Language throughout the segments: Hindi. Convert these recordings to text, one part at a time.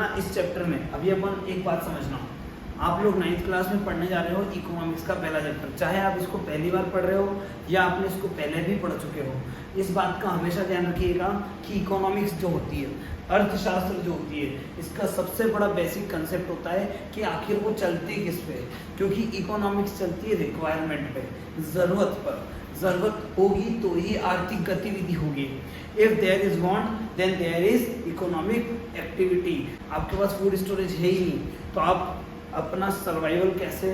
ना इस चैप्टर में अभी अपन एक बात समझना, आप लोग 9th क्लास में पढ़ने जा रहे हो इकोनॉमिक्स का पहला चैप्टर, चाहे आप इसको पहली बार पढ़ रहे हो या आपने इसको पहले भी पढ़ चुके हो, इस बात का हमेशा ध्यान रखिएगा कि इकोनॉमिक्स जो होती है, अर्थशास्त्र जो होती है, इसका सबसे बड़ा बेसिक कंसेप्ट होता है कि आखिर वो चलती किस पे, क्योंकि इकोनॉमिक्स चलती है रिक्वायरमेंट पे, ज़रूरत पर। ज़रूरत होगी तो ही आर्थिक गतिविधि होगी। If there is want then there is economic activity. आपके पास फूड स्टोरेज है ही नहीं तो आप अपना सर्वाइवल कैसे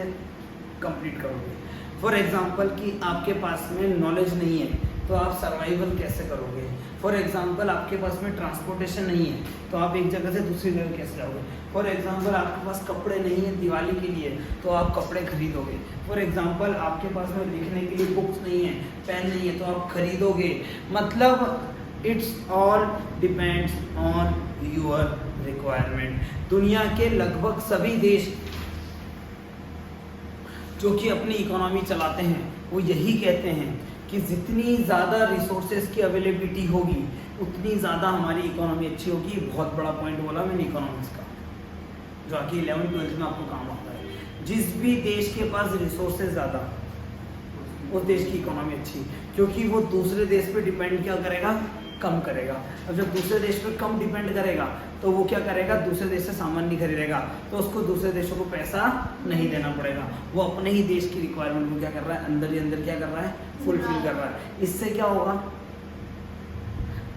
कंप्लीट करोगे। फॉर एग्जांपल कि आपके पास में नॉलेज नहीं है तो आप सर्वाइवल कैसे करोगे। फॉर एग्जांपल आपके पास में ट्रांसपोर्टेशन नहीं है तो आप एक जगह से दूसरी जगह कैसे जाओगे। फॉर एग्जांपल आपके पास कपड़े नहीं है दिवाली के लिए तो आप कपड़े खरीदोगे। फॉर एग्जांपल आपके पास में लिखने के लिए बुक्स नहीं है, पेन नहीं है तो आप खरीदोगे। मतलब it's all depends on your requirement. दुनिया के लगभग सभी देश जो कि अपनी इकोनॉमी चलाते हैं वो यही कहते हैं कि जितनी ज़्यादा रिसोर्सेज की अवेलेबिलिटी होगी उतनी ज़्यादा हमारी इकोनॉमी अच्छी होगी। बहुत बड़ा पॉइंट बोला मैंने इकोनॉमिक्स का, जो आके 11th-12th में आपको काम आता है। जिस भी देश के पास रिसोर्सेज ज़्यादा उस देश की इकोनॉमी अच्छी, क्योंकि वो दूसरे देश पे डिपेंड क्या करेगा, कम करेगा। अब जब दूसरे देश पे कम डिपेंड करेगा तो वो क्या करेगा, दूसरे देश से सामान नहीं खरीदेगा तो उसको दूसरे देशों को पैसा नहीं देना पड़ेगा। वो अपने ही देश की रिक्वायरमेंट को क्या कर रहा है, अंदर ही अंदर क्या कर रहा है, फुलफिल कर रहा है। इससे क्या होगा,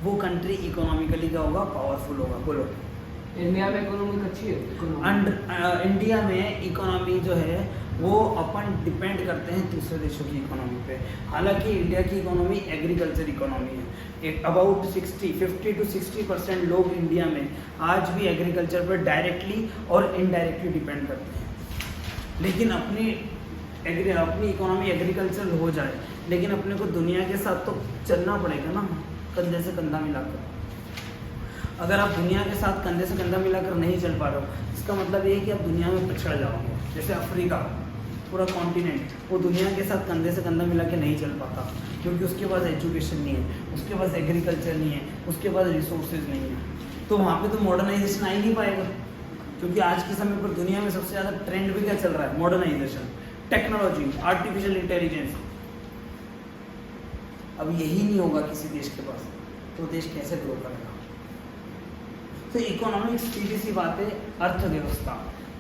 वो कंट्री इकोनॉमिकली क्या होगा, पावरफुल होगा। बोलो इंडिया में इकोनॉमी अच्छी है। इंडिया में इकोनॉमी जो है वो अपन डिपेंड करते हैं दूसरे देशों की इकोनॉमी पे। हालांकि इंडिया की इकोनॉमी एग्रीकल्चर इकोनॉमी है। अबाउट 50 to 60% लोग इंडिया में आज भी एग्रीकल्चर पर डायरेक्टली और इनडायरेक्टली डिपेंड करते हैं। लेकिन अपनी इकोनॉमी एग्रीकल्चर हो जाए लेकिन अपने को दुनिया के साथ तो चलना पड़ेगा ना, कंधे से कंधा मिलाकर। अगर आप दुनिया के साथ कंधे से कंधा मिलाकर नहीं चल पा रहे हो इसका मतलब ये है कि आप दुनिया में पिछड़ जाओगे। जैसे अफ्रीका पूरा कॉन्टिनेंट वो दुनिया के साथ कंधे से कंधा मिला के नहीं चल पाता क्योंकि उसके पास एजुकेशन नहीं है, उसके पास एग्रीकल्चर नहीं है, उसके पास रिसोर्सेज नहीं है। तो वहाँ पे तो मॉडर्नाइजेशन आ ही नहीं पाएगा, क्योंकि आज के समय पर दुनिया में सबसे ज़्यादा ट्रेंड भी क्या चल रहा है, मॉडर्नाइजेशन, टेक्नोलॉजी, आर्टिफिशियल इंटेलिजेंस। अब यही नहीं होगा किसी देश के पास तो देश कैसे ग्रो करेगा। तो इकोनॉमिक्स सीधी सी बात है, अर्थव्यवस्था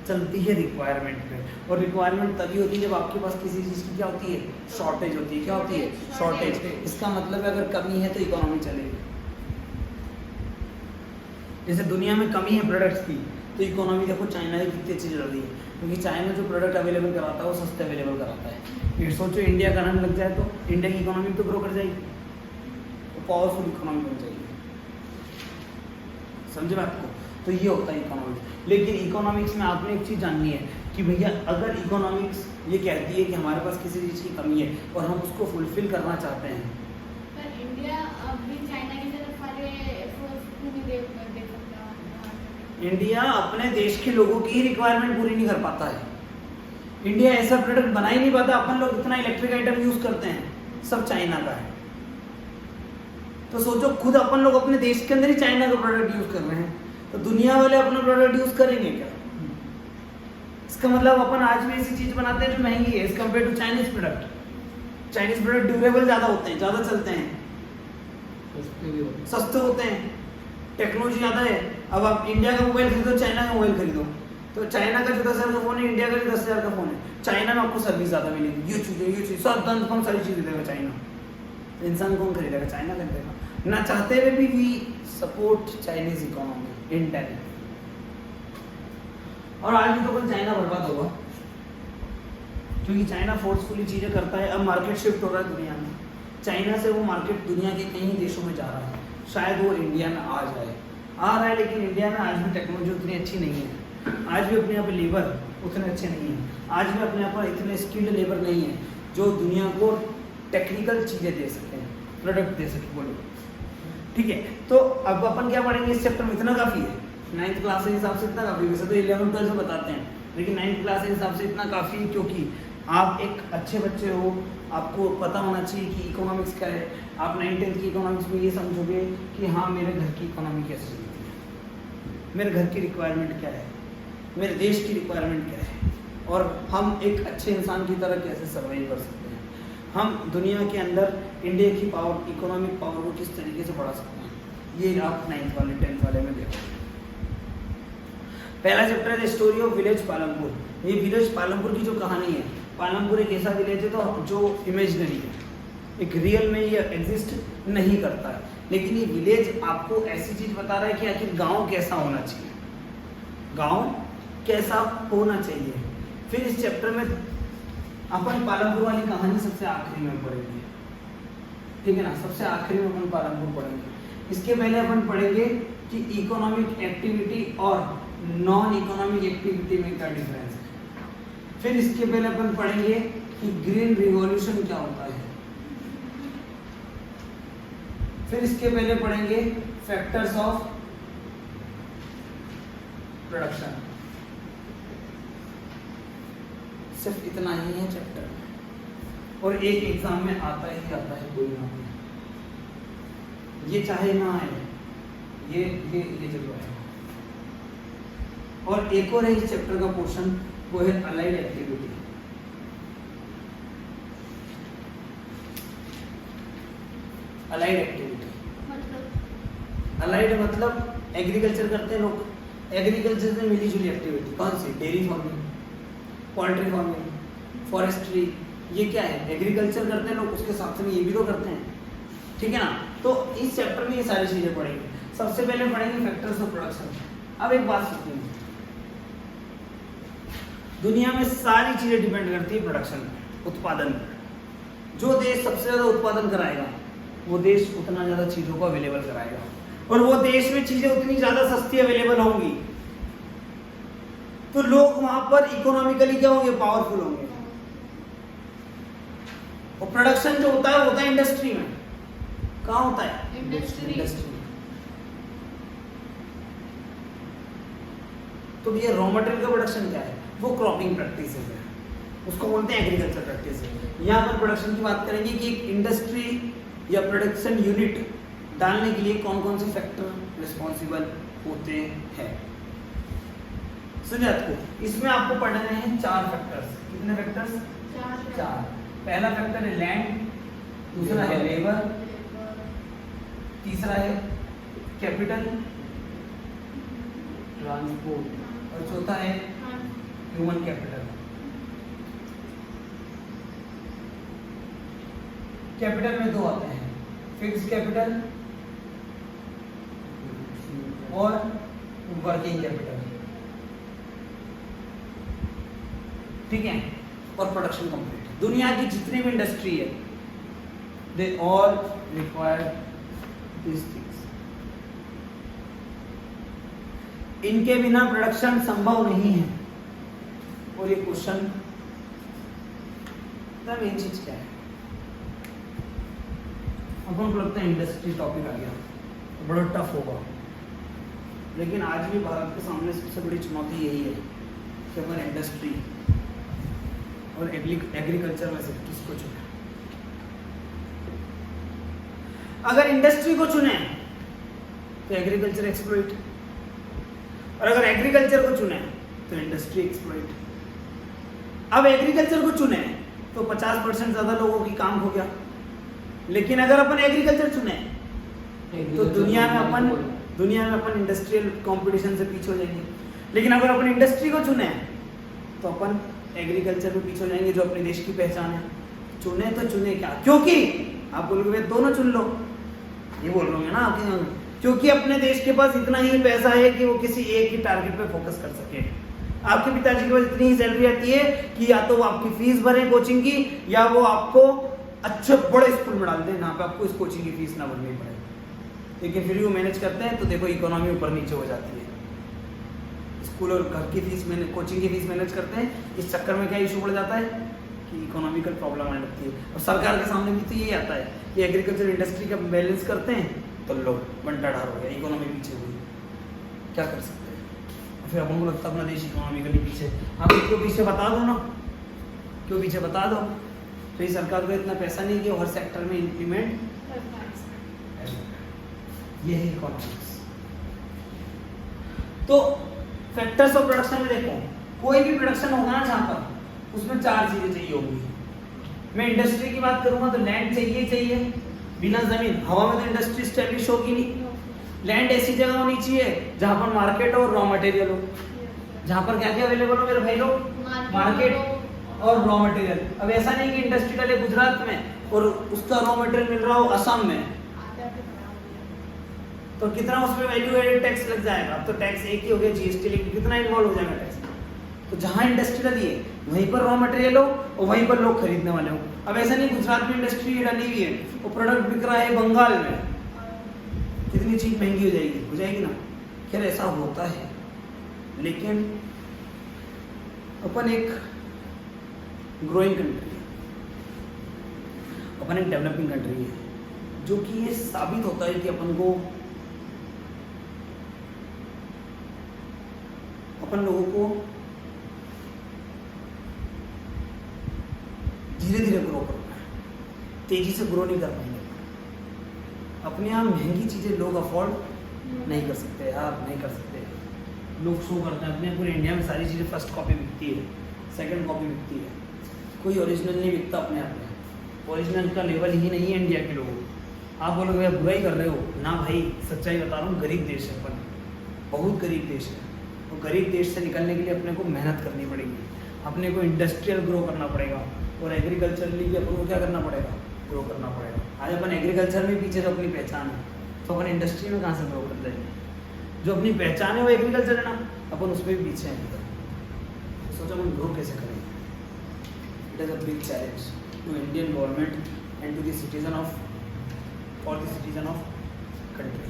चलती है रिक्वायरमेंट पे, और रिक्वायरमेंट तभी होती है जब आपके पास किसी चीज़ की क्या होती है, शॉर्टेज होती है। क्या होती है, शॉर्टेज। इसका मतलब है अगर कमी है तो इकोनॉमी चलेगी। जैसे दुनिया में कमी है प्रोडक्ट्स की तो इकोनॉमी देखो चाइना की कितनी अच्छी चल रही है, क्योंकि चाइना जो प्रोडक्ट अवेलेबल कराता है वो सस्ते अवेलेबल कराता है। फिर सोचो इंडिया का रन लग जाए तो इंडिया की इकोनॉमी तो ग्रो कर जाएगी, तो पावरफुल इकोनॉमी बन जाएगी। समझे बात को। तो ये होता है इकोनॉमिक्स। लेकिन इकोनॉमिक्स में आपने एक चीज़ जाननी है कि भैया अगर इकोनॉमिक्स ये कहती है कि हमारे पास किसी चीज़ की कमी है और हम उसको फुलफिल करना चाहते हैं, पर इंडिया अभी चाइना की तरफ वाले नहीं दे सकता। इंडिया अपने देश के लोगों की रिक्वायरमेंट पूरी नहीं कर पाता है। इंडिया ऐसा प्रोडक्ट बना ही नहीं पाता। अपन लोग इतना इलेक्ट्रिक आइटम यूज करते हैं सब चाइना का है, तो सोचो खुद अपन लोग अपने देश के अंदर ही चाइना का प्रोडक्ट यूज कर रहे हैं तो दुनिया वाले अपना प्रोडक्ट यूज करेंगे क्या। इसका मतलब अपन आज भी ऐसी चीज बनाते हैं जो महंगी है as compared to Chinese product. Chinese product durable ज्यादा होते हैं, ज्यादा चलते हैं, सस्ते होते हैं, टेक्नोलॉजी ज्यादा है। अब आप इंडिया का मोबाइल खरीदो, चाइना का मोबाइल खरीदो, तो चाइना का जो 10,000 का फोन है, इंडिया का जो 10,000 का फोन है। चाइना में आपको सर्विस ज्यादा मिलेगी, ये चीज सब दंत सारी चीज देगा चाइना। इंसान कौन खरीदेगा, चाइना खरीदेगा। ना चाहते हुए भी we support Chinese economy indirect. और आज भी तो कोई चाइना बर्बाद होगा क्योंकि चाइना फोर्सफुली चीजें करता है। अब मार्केट शिफ्ट हो रहा है दुनिया में, चाइना से वो मार्केट दुनिया के कई देशों में जा रहा है। शायद वो इंडिया में आ रहा है, लेकिन इंडिया में आज भी टेक्नोलॉजी उतनी अच्छी नहीं है। आज भी अपने यहाँ पे लेबर उतने अच्छे नहीं है। आज भी अपने यहाँ पर इतने स्किल्ड लेबर नहीं है जो दुनिया को टेक्निकल चीज़ें दे सकें, प्रोडक्ट दे सकें। बोलो ठीक है। तो अब अपन क्या पढ़ेंगे इस चैप्टर में, इतना काफ़ी है। 9th क्लास के हिसाब से इतना काफ़ी, वैसे तो 11th-12th में बताते हैं, लेकिन 9th क्लास के हिसाब से इतना काफ़ी, क्योंकि आप एक अच्छे बच्चे हो, आपको पता होना चाहिए कि इकोनॉमिक्स क्या है। आप 9th-10th की इकोनॉमिक्स में ये समझोगे कि हाँ मेरे घर की इकोनॉमी कैसे चलती है। मेरे घर की रिक्वायरमेंट क्या है, मेरे देश की रिक्वायरमेंट क्या है, और हम एक अच्छे इंसान की तरह कैसे सर्वाइव कर सकते हैं, हम दुनिया के अंदर इंडिया की पावर, इकोनॉमिक पावर को किस तरीके से बढ़ा सकते हैं। ये आप 9th वाले 10th वाले में देखो। पहला चैप्टर है स्टोरी ऑफ विलेज पालमपुर। ये विलेज पालमपुर की जो कहानी है, पालमपुर एक ऐसा विलेज है तो जो इमेजिनरी है, एक रियल में ये एग्जिस्ट नहीं करता है, लेकिन ये विलेज आपको ऐसी चीज बता रहा है कि आखिर गांव कैसा होना चाहिए, गांव कैसा होना चाहिए। फिर इस चैप्टर में अपन पालमपुर वाली कहानी सबसे आखिरी में पढ़ेंगे, ठीक है ना, सबसे आखिरी में अपन पालमपुर पढ़ेंगे। इसके पहले अपन पढ़ेंगे कि इकोनॉमिक एक्टिविटी और नॉन इकोनॉमिक एक्टिविटी में क्या डिफरेंस है। फिर इसके पहले अपन पढ़ेंगे कि ग्रीन रिवॉल्यूशन क्या होता है। फिर इसके पहले पढ़ेंगे फैक्टर्स ऑफ प्रोडक्शन। सिर्फ इतना ही है चैप्टर में, और एक एग्जाम में आता ही आता है, कोई ना कोई, ये चाहे ना आए, ये जरूर है। और एक और है इस चैप्टर का पोर्शन, वो है allied activity. Allied activity allied मतलब एग्रीकल्चर करते हैं लोग, एग्रीकल्चर से मिली जुली एक्टिविटी। कौन सी? Dairy farming, poultry farming, forestry, ये क्या है? एग्रीकल्चर करते हैं लोग, उसके साथ में ये भी तो करते हैं, ठीक है ना। तो इस चैप्टर में ये सारी चीजें पढ़ेंगे। सबसे पहले पढ़ेंगे फैक्टर्स ऑफ प्रोडक्शन। अब एक बात सुनिए, दुनिया में सारी चीजें डिपेंड करती है प्रोडक्शन पर, उत्पादन पर। जो देश सबसे ज्यादा उत्पादन कराएगा वो देश उतना ज्यादा चीजों को अवेलेबल कराएगा, और वो देश में चीजें उतनी ज्यादा सस्ती अवेलेबल होंगी तो लोग वहां पर इकोनॉमिकली क्या होंगे? पावरफुल होंगे। और प्रोडक्शन जो होता है वो होता है इंडस्ट्री में। कहाँ होता है? इंडस्ट्री। में। तो ये रॉ मटेरियल का प्रोडक्शन क्या है? वो क्रॉपिंग प्रैक्टिसेस है, उसको बोलते हैं एग्रीकल्चर प्रैक्टिस। यहाँ पर प्रोडक्शन की बात करेंगे कि एक इंडस्ट्री या प्रोडक्शन यूनिट डालने के लिए कौन कौन से फैक्टर रिस्पॉन्सिबल होते हैं। समझे आपको? इसमें आपको पढ़ने हैं 4 फैक्टर्स। कितने फैक्टर्स? 4। पहला फैक्टर है लैंड, दूसरा है लेबर, तीसरा है कैपिटल, ट्रांसपोर्ट, और चौथा है ह्यूमन कैपिटल। कैपिटल में 2 आते हैं, फिक्स्ड कैपिटल और वर्किंग कैपिटल, ठीक है। और प्रोडक्शन कंप्लीट। दुनिया की जितनी भी इंडस्ट्री है they all require this things. इनके बिना प्रोडक्शन संभव नहीं है। और ये क्वेश्चन मेन चीज क्या है? अपन को लगता है इंडस्ट्री टॉपिक आ गया तो बड़ा टफ होगा, लेकिन आज भी भारत के सामने सबसे बड़ी चुनौती यही है कि अपन इंडस्ट्री और एग्रीकल्चर में से किसको चुने। अगर इंडस्ट्री को चुने तो एग्रीकल्चर एक्सप्लॉइट, और अगर एग्रीकल्चर को चुने तो इंडस्ट्री एक्सप्लॉइट। अब एग्रीकल्चर को चुने तो 50% ज्यादा लोगों की काम हो गया, लेकिन अगर अपन एग्रीकल्चर चुने तो दुनिया में अपन इंडस्ट्रियल कंपटीशन से पीछे हो जाएंगे। लेकिन अगर अपन इंडस्ट्री को चुने तो अपन एग्रीकल्चर में पीछे हो जाएंगे, जो अपने देश की पहचान है। चुने तो चुने क्या? क्योंकि आप बोलोगे भाई दोनों चुन लो, ये बोल रहे ना आपके, क्योंकि अपने देश के पास इतना ही पैसा है कि वो किसी एक ही टारगेट पे फोकस कर सके। आपके पिताजी के पास इतनी ही सैलरी आती है कि या तो वो आपकी फीस भरे कोचिंग की, या वो आपको अच्छे बड़े स्कूल में डाल दें जहाँ पे आपको इस कोचिंग की फीस ना भरनी पड़े। लेकिन फिर भी वो मैनेज करते हैं, तो देखो इकोनॉमी ऊपर नीचे हो जाती है। स्कूल और घर की फीस मैंने कोचिंग की फीस मैनेज करते हैं, इस चक्कर में क्या इशू बढ़ जाता है कि इकोनॉमिकल प्रॉब्लम आने लगती है। और सरकार के सामने भी तो यही आता है कि एग्रीकल्चर इंडस्ट्री का बैलेंस करते हैं तो लोग बंटा ढार हो गया, इकोनॉमी पीछे हुई, क्या कर सकते हैं। फिर अपन को लगता है अपना देश इकोनॉमिकली पीछे। आप क्यों पीछे बता दो ना, क्यों पीछे बता दो। तो ये सरकार को इतना पैसा नहीं कि हर सेक्टर में इम्प्लीमेंट, ये है इकोनॉमिक्स। तो फैक्टर्स ऑफ प्रोडक्शन में देखो, कोई भी प्रोडक्शन होगा ना जहाँ पर, उसमें 4 चीजें चाहिए होंगी। मैं इंडस्ट्री की बात करूंगा तो लैंड चाहिए, बिना जमीन हवा में तो इंडस्ट्री स्टैब्लिश होगी नहीं। लैंड ऐसी जगह होनी चाहिए जहाँ पर मार्केट और रॉ मटेरियल हो। जहाँ पर क्या क्या अवेलेबल हो मेरे भाई लोग, मार्केट और रॉ मटेरियल। अब ऐसा नहीं कि इंडस्ट्री डाले गुजरात में और उसका रॉ मटेरियल मिल रहा हो असम में, तो कितना उसमें वैल्यू एडेड टैक्स लग जाएगा। अब तो टैक्स एक ही हो गया जीएसटी, लेकिन कितना इन्वॉल्व हो जाएगा टैक्स। तो जहाँ इंडस्ट्री डाली है वहीं पर रॉ मटेरियल हो और वहीं पर लोग खरीदने वाले हो। अब ऐसा नहीं गुजरात में इंडस्ट्री डाली हुई है और प्रोडक्ट बिक रहा है बंगाल में, कितनी चीज महंगी हो जाएगी ना। खैर ऐसा होता है, लेकिन अपन एक ग्रोइंग कंट्री है, अपन एक डेवलपिंग कंट्री है, जो कि ये साबित होता है कि अपन लोगों को धीरे धीरे ग्रो करना है, तेजी से ग्रो नहीं कर पाएंगे। अपने यहाँ महंगी चीजें लोग अफोर्ड नहीं कर सकते यार, नहीं कर सकते। लोग शो करते हैं अपने पूरे इंडिया में सारी चीजें फर्स्ट कॉपी बिकती है, सेकंड कॉपी बिकती है, कोई ओरिजिनल नहीं बिकता अपने आप में। ओरिजिनल का लेवल ही नहीं है इंडिया के लोगों। आप बोलोगे भैया बुराई कर रहे हो ना, भाई सच्चाई बता रहा हूँ। गरीब देश है अपन, बहुत गरीब देश है। और गरीब देश से निकलने के लिए अपने को मेहनत करनी पड़ेगी, अपने को इंडस्ट्रियल ग्रो करना पड़ेगा और एग्रीकल्चरली भी अपन को क्या करना पड़ेगा, ग्रो करना पड़ेगा। आज अपन एग्रीकल्चर में पीछे जो अपनी पहचान है, तो अपन इंडस्ट्री में कहाँ से ग्रो कर जाएंगे। जो अपनी पहचान है वो एग्रीकल्चर है ना, अपन उसमें भी पीछे हैं। तो सोचो अपन ग्रो कैसे करेंगे। It is a big challenge to Indian government and to the citizen of for the citizen of country.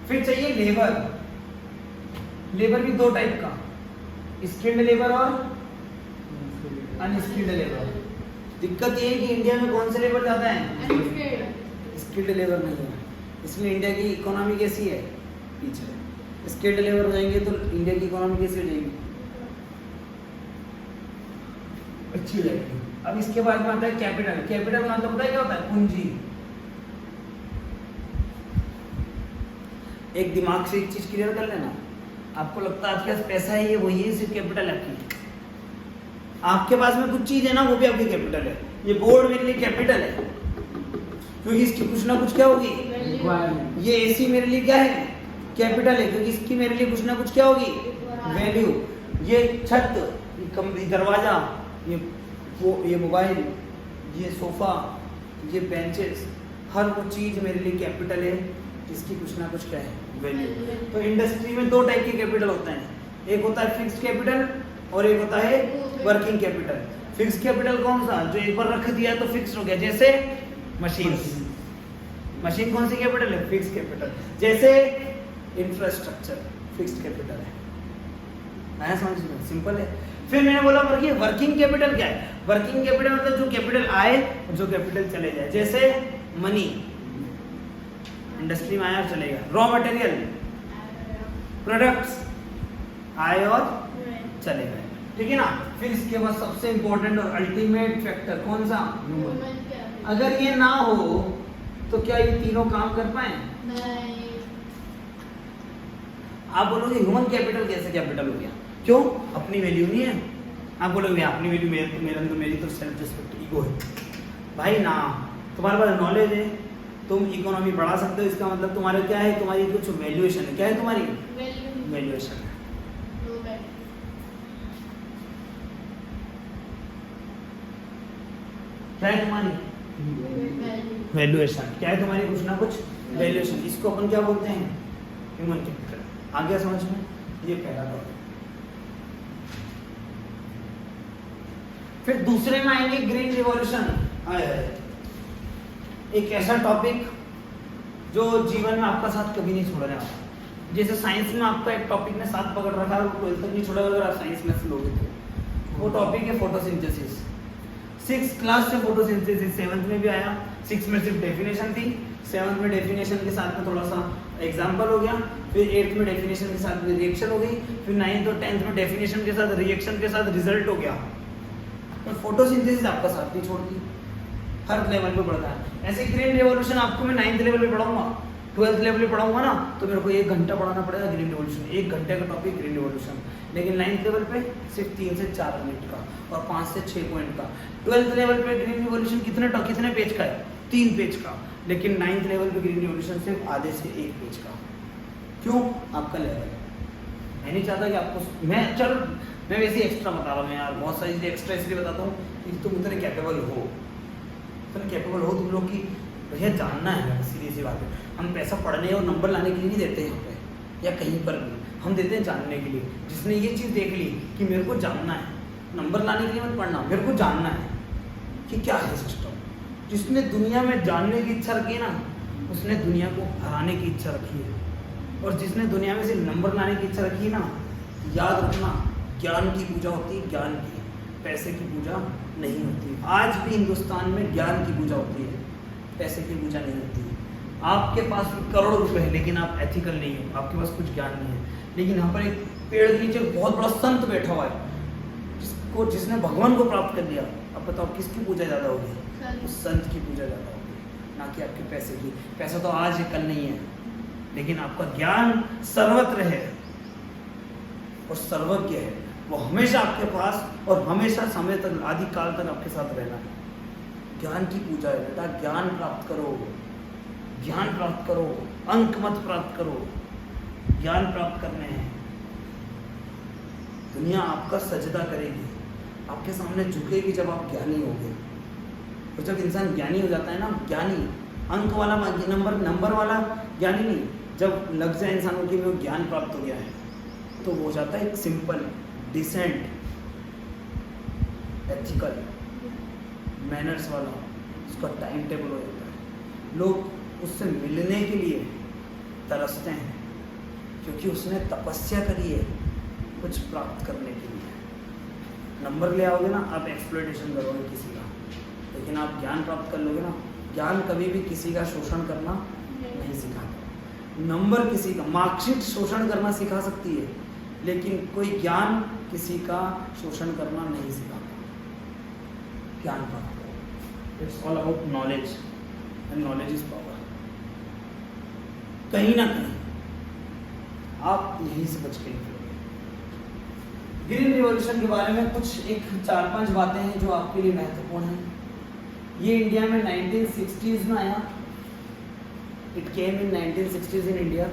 फिर चाहिए लेबर। लेबर भी 2 टाइप का, स्किल्ड लेबर और अनस्किल्ड लेबर। दिक्कत ये है कि इंडिया में कौन से लेबर ज्यादा है, स्किल्ड लेबर नहीं है, इसलिए इंडिया की इकोनॉमी कैसी है, पीछे। स्किल्ड लेबर हो जाएंगे तो इंडिया की इकोनॉमी कैसी हो जाएगी, अच्छी हो जाएगी। अब इसके बाद में आता है कैपिटल। कैपिटल का मतलब पता है क्या होता है, पूंजी। एक दिमाग से एक चीज क्लियर कर लेना, आपको लगता है आपके पास पैसा है, ये वही है, सिर्फ कैपिटल है आपकी। आपके पास में कुछ चीज है ना, वो भी आपकी कैपिटल है। ये बोर्ड मेरे लिए कैपिटल है, क्योंकि इसकी कुछ ना कुछ क्या होगी। ये एसी मेरे लिए क्या है, कैपिटल है, क्योंकि इसकी मेरे लिए कुछ ना कुछ क्या होगी, वैल्यू। ये छत, ये दरवाजा, ये मोबाइल, ये सोफा, ये बेंचेस, हर वो चीज मेरे लिए कैपिटल है, इसकी कुछ ना कुछ क्या है, वैल्यू। तो इंडस्ट्री में 2 टाइप के कैपिटल होते हैं, एक होता है फिक्स्ड कैपिटल और एक होता है वर्किंग कैपिटल। फिक्स्ड कैपिटल कौन सा, जो एक बार रख दिया तो फिक्स हो गया, जैसे मशीन। मशीन कौन सी कैपिटल है, फिक्स्ड कैपिटल। जैसे इंफ्रास्ट्रक्चर फिक्स्ड कैपिटल है। आया समझ में, सिंपल है। फिर मैंने बोला वर्किंग कैपिटल क्या है। वर्किंग कैपिटल मतलब जो कैपिटल आए और जो कैपिटल चले जाए। जैसे मनी, इंडस्ट्री में आया और चलेगा। रॉ मटेरियल, प्रोडक्ट्स आए और चले गए, ठीक है ना। फिर इसके बाद सबसे इंपॉर्टेंट और अल्टीमेट फैक्टर कौन सा, अगर ये ना हो तो क्या ये तीनों काम कर पाए, नहीं। आप बोलोगे ह्यूमन कैपिटल कैसे कैपिटल हो गया, क्यों, अपनी वैल्यू नहीं है। आप बोलोगे अपनी वैल्यू, मेरी तो सेल्फ रिस्पेक्ट, ईगो है। भाई ना, तुम्हारे पास नॉलेज है, तुम इकोनॉमी बढ़ा सकते हो, इसका मतलब तुम्हारे क्या है, तुम्हारी कुछ वैल्यूएशन है। क्या है तुम्हारी वैल्यूएशन है। क्या है तुम्हारी वैल्यूएशन, क्या है तुम्हारी कुछ ना कुछ वैल्यूएशन। इसको अपन क्या बोलते हैं, ह्यूमन कैपिटल। आ गया समझ में, ये पहला टॉपिक। फिर दूसरे में आएंगे ग्रीन रिवॉल्यूशन। एक ऐसा टॉपिक जो जीवन में आपका साथ कभी नहीं छोड़ रहा। जैसे साइंस में आपका एक टॉपिक ने साथ पकड़ रखा है, वो 12th तक नहीं छोड़ा, अगर आप साइंस में से लोगे तो। वो टॉपिक है फोटोसिंथेसिस। 6th क्लास से फोटोसिंथेसिस 7th में भी आया। 6th में सिर्फ डेफिनेशन थी, 7th में डेफिनेशन के साथ में थोड़ा सा एग्जाम्पल हो गया, फिर 8th में डेफिनेशन के साथ में रिएक्शन हो गई, फिर 9th और 10th में डेफिनेशन के साथ रिएक्शन के साथ रिजल्ट हो गया। तो फोटोसिंथेसिस आपका साथ नहीं छोड़ती, हर लेवल पे बढ़ता है। ऐसे ग्रीन रिवॉल्यूशन आपको मैं 9th लेवल पे पढ़ाऊंगा, 12th लेवल पे पढ़ाऊंगा ना तो मेरे को 1 घंटा पढ़ाना पड़ेगा ग्रीन रिवॉल्यूशन, 1 घंटे का टॉपिक ग्रीन रिवॉल्यूशन। लेकिन 9th लेवल पे सिर्फ 3 से 4 मिनट का और 5 से 6 पॉइंट का। 12th लेवल पे ग्रीन रिवॉल्यूशन कितने पेज का है? 3 पेज का। लेकिन 9th लेवल पे ग्रीन रिवॉल्यूशन सिर्फ आधे से 1 पेज का। क्यों? आपका लेवल। मैं नहीं चाहता कि आपको मैं वैसे एक्स्ट्रा बता रहा हूँ यार, बहुत सारी चीज़ें एक्स्ट्रा इसलिए बताता हूँ कि तुम इतने कैपेबल हो, तुम लोग की भैया जानना है। सीधी सी बात है, हम पैसा पढ़ने और नंबर लाने के लिए नहीं देते हैं यहाँ पे या कहीं पर भी, हम देते हैं जानने के लिए। जिसने ये चीज़ देख ली कि मेरे को जानना है, नंबर लाने के लिए मत पढ़ना, मेरे को जानना है कि क्या है सिस्टम। जिसने दुनिया में जानने की इच्छा रखी है ना, उसने दुनिया को हराने की इच्छा रखी है। और जिसने दुनिया में सिर्फ नंबर लाने की इच्छा रखी है ना, याद रखना, ज्ञान की पूजा होती है, ज्ञान की, पैसे की पूजा नहीं होती। आज भी हिंदुस्तान में ज्ञान की पूजा होती है, पैसे की पूजा नहीं होती है। आपके पास करोड़ों रुपए है लेकिन आप एथिकल नहीं हो, आपके पास कुछ ज्ञान नहीं है। लेकिन यहाँ पर एक पेड़ के नीचे बहुत बड़ा संत बैठा हुआ है जिसने भगवान को प्राप्त कर लिया। अब बताओ किसकी पूजा ज़्यादा होगी? उस संत की पूजा ज़्यादा होगी, ना कि आपके पैसे की। पैसा तो आज है, कल नहीं है, लेकिन आपका ज्ञान सर्वत्र है और सर्वज्ञ है। वो हमेशा आपके पास और हमेशा समय तक, आदि काल तक आपके साथ रहना है। ज्ञान की पूजा है बेटा, ज्ञान प्राप्त करो, ज्ञान प्राप्त करो, अंक मत प्राप्त करो, ज्ञान प्राप्त करने हैं। दुनिया आपका सजदा करेगी, आपके सामने झुकेगी जब आप ज्ञानी होगे। और जब इंसान ज्ञानी हो जाता है ना, ज्ञानी अंक वाला नंबर वाला ज्ञानी नहीं, जब लग जाए इंसानों की वो ज्ञान प्राप्त हो गया है तो वो हो जाता है एक सिंपल, डिसेंट, एथिकल, मैनर्स वाला, उसका टाइम टेबल हो जाता है। लोग उससे मिलने के लिए तरसते हैं क्योंकि उसने तपस्या करी है कुछ प्राप्त करने के लिए। नंबर ले आओगे ना, आप एक्सप्लॉयटेशन करोगे किसी का, लेकिन आप ज्ञान प्राप्त कर लोगे ना, ज्ञान कभी भी किसी का शोषण करना नहीं सिखाता। नंबर किसी का, मार्कशीट शोषण करना सिखा सकती है, लेकिन कोई ज्ञान किसी का शोषण करना नहीं सिखाता। ज्ञान प्राप्त करो, it's all about knowledge and knowledge is power. कहीं ना कहीं आप यहीं से बच के निकलोगे। ग्रीन रिवॉल्यूशन के बारे में कुछ एक 4-5 बातें हैं जो आपके लिए महत्वपूर्ण हैं। ये इंडिया में 1960s में आया, it came in 1960s in India.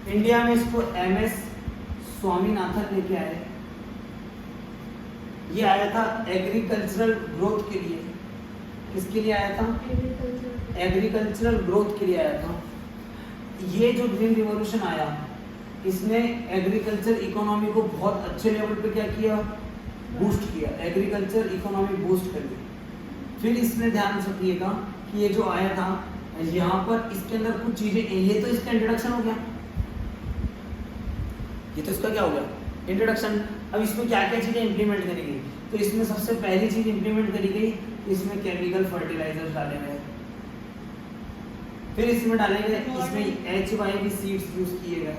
India में इसको MS स्वामीनाथन लेके आए। ये आया था एग्रीकल्चरल ग्रोथ के लिए। किसके लिए आया था? एग्रीकल्चरल ग्रोथ के लिए आया था। ये जो ग्रीन रिवॉल्यूशन आया, इसने एग्रीकल्चर इकोनॉमी को बहुत अच्छे लेवल पे क्या किया? बूस्ट किया, एग्रीकल्चर इकोनॉमी बूस्ट कर दी। फिर इसने ध्यान से रखिएगा कि ये जो आया था यहाँ पर, इसके अंदर कुछ चीजें, ये तो इसका इंट्रोडक्शन हो गया, ये तो इसका क्या हो गया? इंट्रोडक्शन। अब इसमें क्या क्या चीजें इंप्लीमेंट करी गई? तो इसमें सबसे पहली चीज इंप्लीमेंट करी गई, इसमें केमिकल फर्टिलाइजर्स डाले गए। फिर इसमें डाले गए, इसमें HY सीड्स यूज किए गए।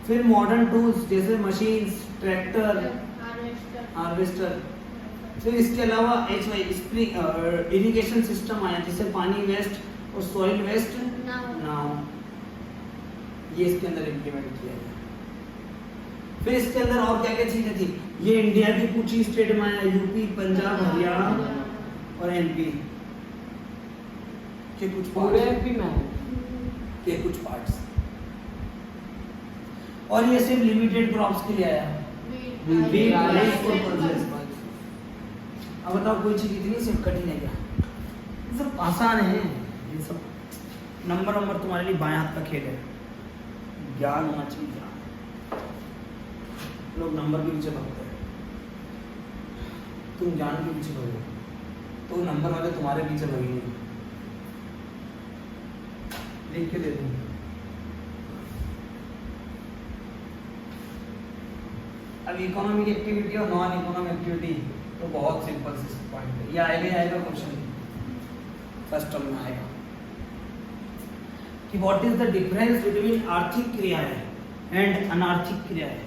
फिर मॉडर्न टूल्स जैसे मशीन्स, ट्रैक्टर, हार्वेस्टर। फिर इसके अलावा HY इरिगेशन सिस्टम आया, जिससे पानी वेस्ट और सॉइल वेस्ट ना हो, ये इसके अंदर इम्प्लीमेंट किया गया। फिर इसके अंदर और क्या क्या चीजें थी? ये इंडिया की कुछ ही स्टेट में आया, UP, पंजाब, हरियाणा और MP के कुछ पूरे MP में के कुछ पार्ट्स। और ये सिर्फ लिमिटेड क्रॉप्स के लिए आया। अब बताओ कोई चीज इतनी सिर्फ कठिन है क्या? ये सब आसान है, ये सब नंबर तुम्हारे लिए बाएं हाथ का खेल है। ज्ञान होना चाहिए, ज्ञान। लोग नंबर के पीछे भागते हैं, तुम ज्ञान के पीछे भागो तो नंबर वाले तुम्हारे पीछे भागेंगे। लिख के दे दूं, अब इकोनॉमिक एक्टिविटी और नॉन इकोनॉमिक एक्टिविटी तो बहुत सिंपल सी पॉइंट है। ये आएगा क्वेश्चन फर्स्ट टर्म में आएगा कि what is the difference between आर्थिक क्रियाएं एंड अनार्थिक क्रियाएं।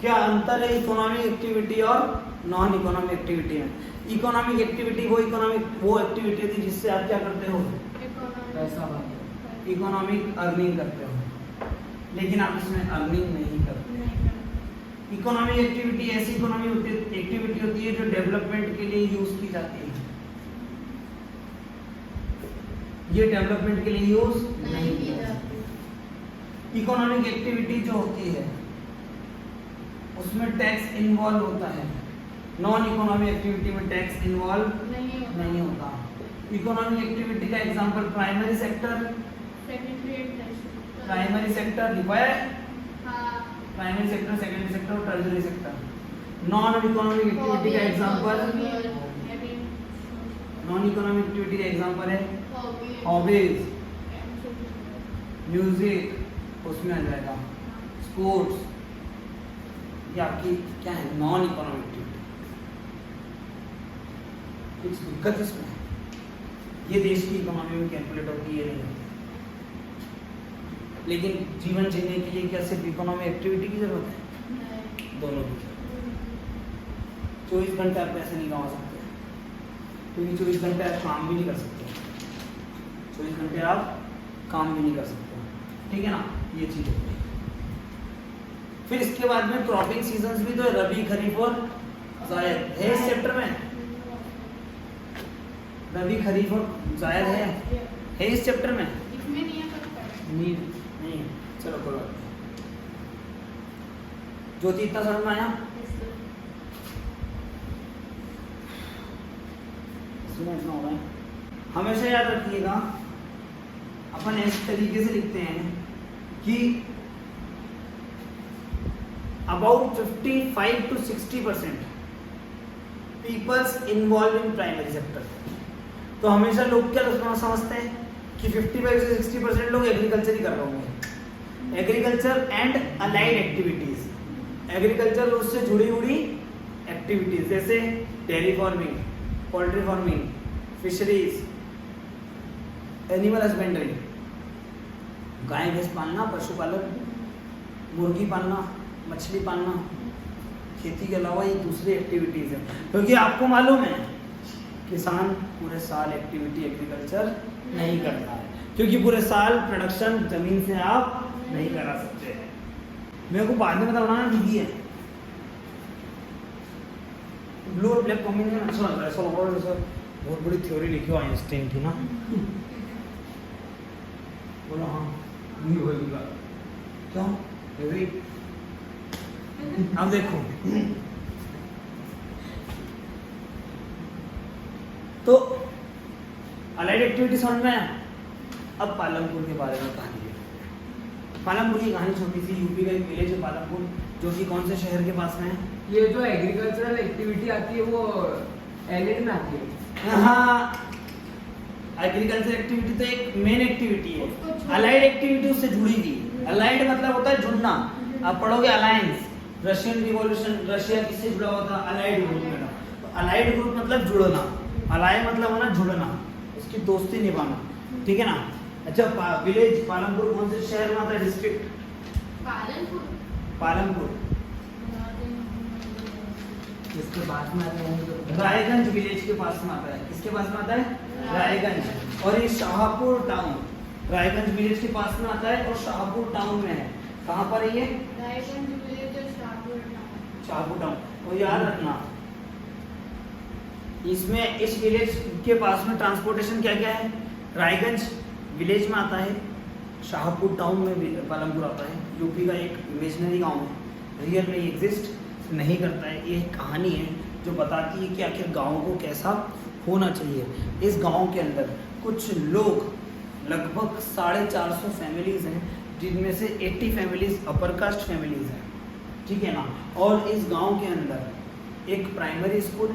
क्या अंतर है इकोनॉमिक एक्टिविटी और नॉन इकोनॉमिक एक्टिविटी में? इकोनॉमिक एक्टिविटी वो एक्टिविटी थी जिससे आप क्या करते हो? पैसा इकोनॉमिक अर्निंग करते हो, लेकिन आप इसमें अर्निंग नहीं करते। इकोनॉमिक एक्टिविटी ऐसी इकोनॉमिक एक्टिविटी होती है जो डेवलपमेंट के लिए यूज की जाती है, ये डेवलपमेंट के लिए यूज नहीं की जाती। इकोनॉमिक एक्टिविटी जो होती है उसमें टैक्स इन्वॉल्व होता है, नॉन इकोनॉमिक एक्टिविटी में टैक्स इन्वॉल्व नहीं होता। इकोनॉमिक एक्टिविटी का example primary sector, primary sector लिखा है, प्राइमरी सेक्टर, सेकेंडरी सेक्टर और tertiary sector. Non economic activity का एग्जांपल, नॉन इकोनॉमिक एक्टिविटी का एग्जांपल है हॉबीज, म्यूजिक उसमें आ जाएगा, स्पोर्ट्स, ये आपकी क्या है नॉन इकोनॉमिक एक्टिविटी। कुछ दिक्कत इसमें है, ये देश की इकोनॉमी में कैलकुलेट होती है नहीं, लेकिन जीवन जीने के लिए क्या सिर्फ इकोनॉमिक एक्टिविटी की जरूरत है? दोनों की। 24 घंटे आप पैसे नहीं कमा सकते, क्योंकि 24 घंटे आप काम भी नहीं कर सकते, 24 घंटे आप काम भी नहीं कर सकते, ठीक है ना, ये चीज होती है। फिर इसके बाद में क्रॉपिंग सीजन्स भी तो है, रबी, खरीफ और जायद है इस चैप्टर में। रबी, खरीफ और जायद है इस चैप्टर में। इसमें नहीं है पर नहीं, चलो कोई बात नहीं। ज्योति इतना समझ में आया? इसमें इतना हो रहा है। हमेशा याद रखिएगा, अपन इस तरीके से लिखते हैं कि about 55 to 60% peoples involve in primary sector. तो हमेशा लोग क्या समझते हैं कि 55 से 60% लोग एग्रीकल्चर ही कर रहे होंगे। Agriculture and allied activities, agriculture उससे जुड़ी हुई एक्टिविटीज जैसे dairy farming, poultry farming, fisheries, animal husbandry, गाय भैंस पालना, पशुपालन, मुर्गी पालना, मछली पालना, खेती के अलावा ये दूसरी एक्टिविटीज है। क्योंकि आपको मालूम है किसान पूरे साल एक्टिविटी एग्रीकल्चर नहीं करता है, क्योंकि पूरे साल प्रोडक्शन जमीन से आप नहीं करा सकते। मेरे को बाद में बताना दीदी है ब्लू और ब्लैक कॉम्बिनेशन अच्छा लगता है। सर बहुत बड़ी थ्योरी लिखी हुई आइंस्टाइन थी ना, बोलो हाँ नहीं होगा क्यों? अब देखो तो अलाइड एक्टिविटी समझ में आया। अब पालमपुर के बारे में कहानी है। पालमपुर की कहानी छोटी सी, यूपी का एक विलेज है पालमपुर, जो कि कौन से शहर के पास में है? ये जो एग्रीकल्चरल एक्टिविटी आती है वो एलिड में आती है। हाँ, एग्रीकल्चर एक्टिविटी तो एक मेन एक्टिविटी है, अलाइड एक्टिविटी उससे जुड़ी थी। अलाइड मतलब होता है जुड़ना। आप पढ़ोगे अलायंस, रशियन रिवॉल्यूशन, रशिया किससे जुड़ा हुआ था? अलाइड ग्रुप में। तो अलाइड ग्रुप मतलब जुड़ना, अलाय मतलब होना जुड़ना, उसकी दोस्ती निभाना, ठीक है ना। अच्छा, विलेज पालमपुर कौन से शहर में आता है? डिस्ट्रिक्ट पालमपुर इसके बाद में आता है रायगंज विलेज के पास में आता है। किसके पास में आता है? रायगंज। और ये शाहपुर टाउन रायगंज विलेज के पास में आता है और शाहपुर टाउन में है। कहाँ पर है ये? शाहपुर टाउन। तो याद रखना, इसमें इस विलेज के पास में ट्रांसपोर्टेशन क्या क्या है? रायगंज विलेज में आता है, शाहपुर टाउन में पालमपुर आता है। यूपी का एक इमेजिनरी गांव है, रियल में एग्जिस्ट नहीं करता है। ये एक कहानी है जो बताती है कि आखिर गांव को कैसा होना चाहिए। इस गांव के अंदर कुछ लोग, लगभग 450 फैमिलीज हैं, जिनमें से 80 फैमिलीज अपर कास्ट फैमिलीज हैं, ठीक है ना। और इस गांव के अंदर एक प्राइमरी स्कूल,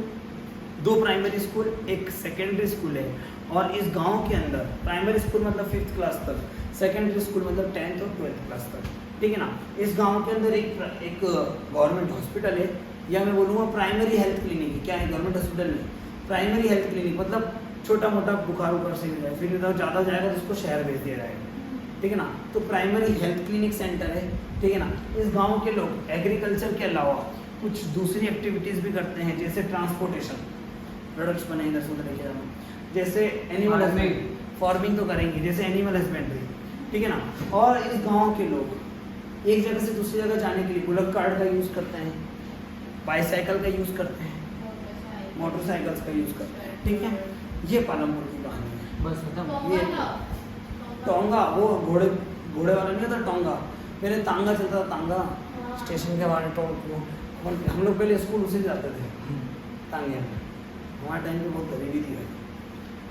2 प्राइमरी स्कूल, एक सेकेंडरी स्कूल है। और इस गांव के अंदर प्राइमरी स्कूल मतलब 5th क्लास तक, सेकेंडरी स्कूल मतलब 10th और 12th क्लास तक, ठीक है ना। इस गांव के अंदर एक गवर्नमेंट हॉस्पिटल है, या मैं बोलूँगा प्राइमरी हेल्थ क्लिनिक। क्या है गवर्नमेंट हॉस्पिटल में? प्राइमरी हेल्थ क्लिनिक मतलब छोटा मोटा बुखार उखार से मिल जाए, फिर ज़्यादा जाएगा तो उसको शहर भेज दिया जाएगा, ठीक है ना। तो प्राइमरी हेल्थ क्लिनिक सेंटर है, ठीक है ना। इस गांव के लोग एग्रीकल्चर के अलावा कुछ दूसरी एक्टिविटीज़ भी करते हैं, जैसे ट्रांसपोर्टेशन, प्रोडक्ट्स बने इधर से उधर लेके जाना, जैसे एनिमल हस्बेंड्री, फार्मिंग तो करेंगे, जैसे एनिमल हस्बेंड्री, ठीक है ना। और इस गांव के लोग एक जगह से दूसरी जगह जाने के लिए बुलेट कार्ट का यूज़ करते हैं, बाईसाइकिल का यूज़ करते हैं, मोटरसाइकिल्स का यूज़ करते हैं, ठीक है। ये पालमपुर की कहानी है। बस खत्म। ये टोंगा, वो घोड़े घोड़े वाला नहीं था टोंगा, मेरे तांगा चलता था, तांगा स्टेशन के बाहर टोंग, हम लोग पहले स्कूल उसे जाते थे तांगे में। हमारे टाइम में बहुत गरीबी थी भाई।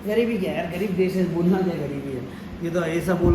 गरीबी क्या है यार, गरीब देश है, बोलना क्या गरीबी है, ये तो ऐसा बोल